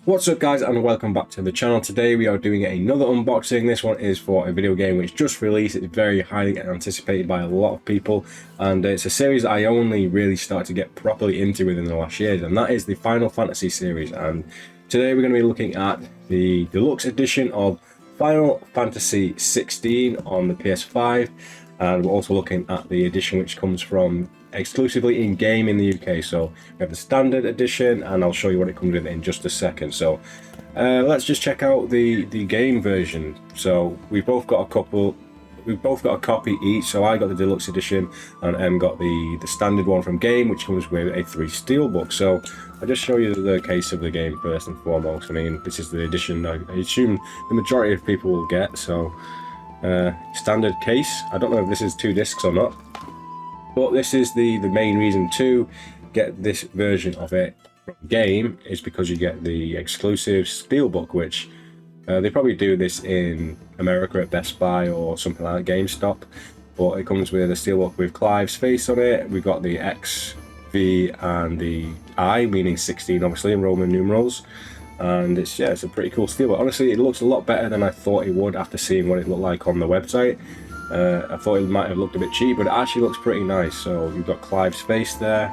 What's up guys, and welcome back to the channel. Today we are doing another unboxing. This one is for a video game which just released. It's very highly anticipated by a lot of people, and it's a series that I only really started to get properly into within the last year, and that is the Final Fantasy series. And today we're going to be looking at the deluxe edition of Final Fantasy 16 on the PS5, and we're also looking at the edition which comes from exclusively in game in the UK. So we have the standard edition, and I'll show you what it comes with in just a second. So let's just check out the game version. So we've both got a copy each. So I got the deluxe edition and Em got the standard one from game, which comes with a 3 steelbook. So I'll just show you the case of the game first and foremost. I mean, this is the edition I assume the majority of people will get. So standard case. I don't know if this is 2 discs or not, but this is the main reason to get this version of it from game, is because you get the exclusive steelbook, which they probably do this in America at Best Buy or something like GameStop, but it comes with a steelbook with Clive's face on it. We've got the X, V and the I, meaning 16 obviously in Roman numerals, and it's a pretty cool steelbook. Honestly, it looks a lot better than I thought it would after seeing what it looked like on the website. I thought it might have looked a bit cheap, but it actually looks pretty nice. So you've got Clive's face there,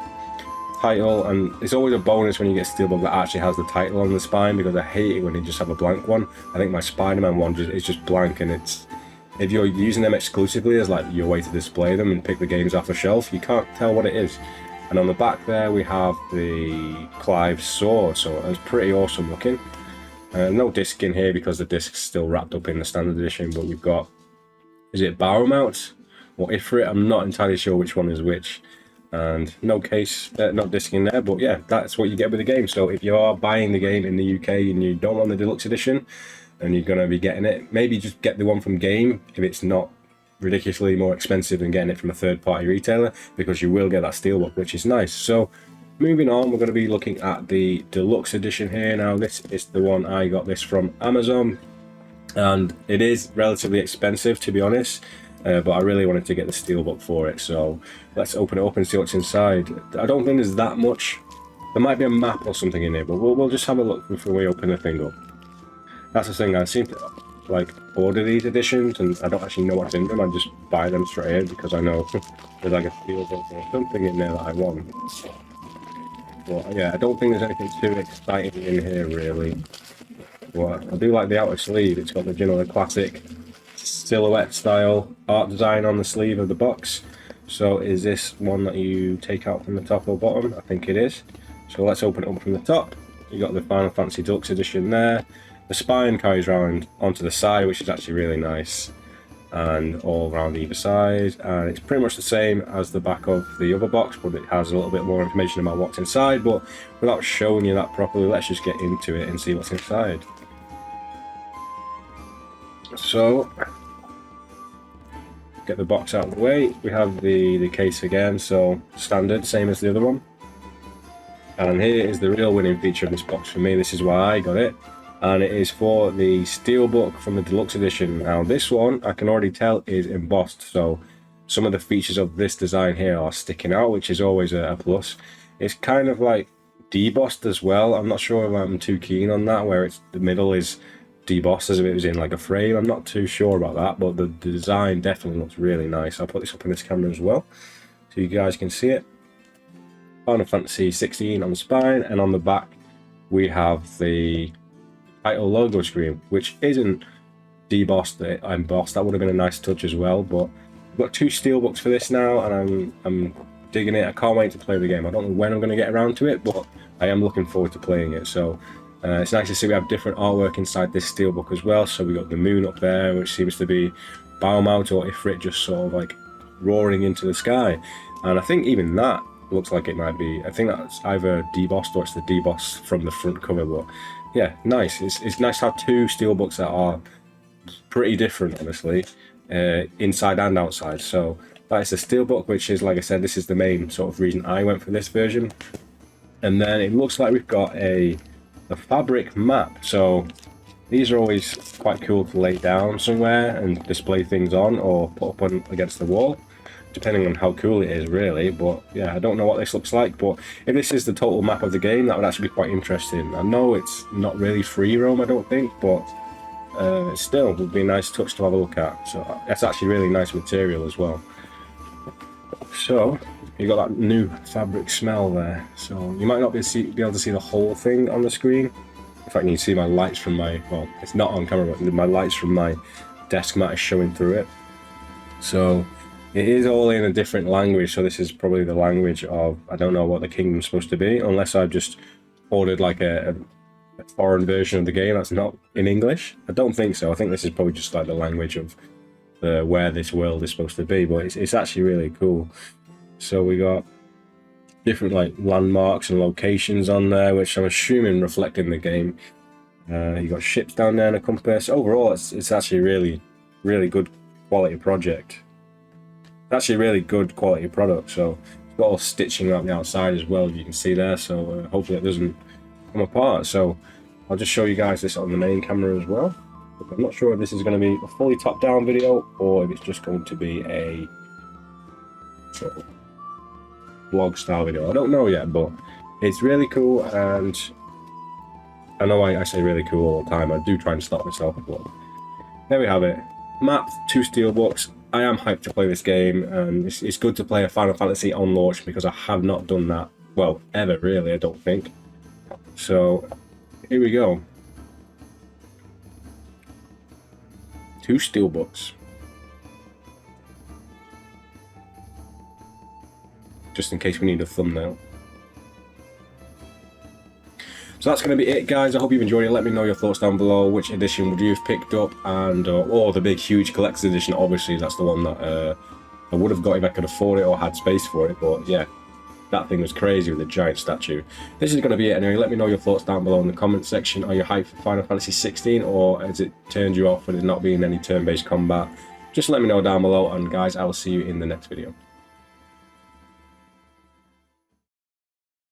title, and it's always a bonus when you get a steelbook that actually has the title on the spine, because I hate it when you just have a blank one. I think my Spider-Man one is just blank, and it's, if you're using them exclusively as like your way to display them and pick the games off a shelf, you can't tell what it is. And on the back there we have the Clive sword, so it's pretty awesome looking. No disc in here because the disc's still wrapped up in the standard edition, but we've got, is it Battlemount or Ifrit? I'm not entirely sure which one is which. And no case, not disc in there, but yeah, that's what you get with the game. So if you are buying the game in the UK and you don't want the deluxe edition and you're going to be getting it, maybe just get the one from game if it's not ridiculously more expensive than getting it from a third-party retailer, because you will get that steelbook, which is nice. So moving on, we're going to be looking at the deluxe edition here. Now this is the one I got this from Amazon, and it is relatively expensive, to be honest, but I really wanted to get the steelbook for it. So let's open it up and see what's inside. I don't think there's that much. There might be a map or something in here, but we'll just have a look before we open the thing up. That's the thing, I seem to like order these editions and I don't actually know what's in them. I just buy them straight in because I know there's like a steelbook or something in there that I want. But yeah, I don't think there's anything too exciting in here really. But I do like the outer sleeve. It's got the, you know, the classic silhouette style art design on the sleeve of the box. So is this one that you take out from the top or bottom? I think it is. So let's open it up from the top. You got the Final Fantasy Deluxe edition there. The spine carries around onto the side, which is actually really nice, and all around either side. And it's pretty much the same as the back of the other box, but it has a little bit more information about what's inside. But without showing you that properly, let's just get into it and see what's inside. So, get the box out of the way. We have the case again, so standard, same as the other one. And here is the real winning feature of this box for me. This is why I got it, and it is for the steelbook from the deluxe edition. Now this one, I can already tell, is embossed, so some of the features of this design here are sticking out, which is always a plus. It's kind of like debossed as well. I'm not sure if I'm too keen on that, where it's the middle is debossed as if it was in like a frame. I'm not too sure about that, but the design definitely looks really nice. I'll put this up in this camera as well so you guys can see it. Final Fantasy 16 on the spine, and on the back we have the title logo screen, which isn't debossed, embossed. That would have been a nice touch as well. But I've got 2 steelbooks for this now, and I'm digging it. I can't wait to play the game. I don't know when I'm going to get around to it, but I am looking forward to playing it. So it's nice to see we have different artwork inside this steelbook as well. So we got the moon up there, which seems to be Battlemount or Ifrit, just sort of like roaring into the sky. And I think even that looks like it might be, I think that's either debossed or it's the deboss from the front cover. But yeah, nice. It's nice to have 2 steelbooks that are pretty different, honestly, inside and outside. So that is the steelbook, which is, like I said, this is the main sort of reason I went for this version. And then it looks like we've got a fabric map. So these are always quite cool to lay down somewhere and display things on or put up on against the wall. depending on how cool it is, really. But yeah, I don't know what this looks like, but if this is the total map of the game, that would actually be quite interesting. I know it's not really free roam, I don't think, but still would be a nice touch to have a look at. So that's actually really nice material as well. So you got that new fabric smell there, so you might not be able to see the whole thing on the screen. In fact, you can see my lights from my, well, it's not on camera, but my lights from my desk mat is showing through it. So it is all in a different language, so this is probably the language of, I don't know what the kingdom's supposed to be, unless I've just ordered like a foreign version of the game that's not in English. I don't think so. I think this is probably just like the language of where this world is supposed to be, but it's actually really cool. So we got different like landmarks and locations on there, which I'm assuming reflecting the game. You got ships down there and a compass. Overall, it's actually really good quality project. It's actually a really good quality product. So it's got all stitching around the outside as well, you can see there. So hopefully it doesn't come apart. So I'll just show you guys this on the main camera as well. I'm not sure if this is going to be a fully top-down video or if it's just going to be a sort of vlog style video. I don't know yet, but it's really cool, and I know I say really cool all the time. I do try and stop myself, but there we have it. Map 2 Steelbooks. I am hyped to play this game, and it's good to play a Final Fantasy on launch because I have not done that, well, ever really, I don't think. So here we go. 2 Steelbooks. Just in case we need a thumbnail. So that's going to be it, guys. I hope you've enjoyed it. Let me know your thoughts down below. Which edition would you have picked up? And or the big huge collector's edition. Obviously that's the one that I would have got if I could afford it or had space for it. But yeah, that thing was crazy with the giant statue. This is going to be it anyway. Let me know your thoughts down below in the comment section. Are you hyped for Final Fantasy 16, or has it turned you off with it not being any turn-based combat? Just let me know down below, and guys, I will see you in the next video.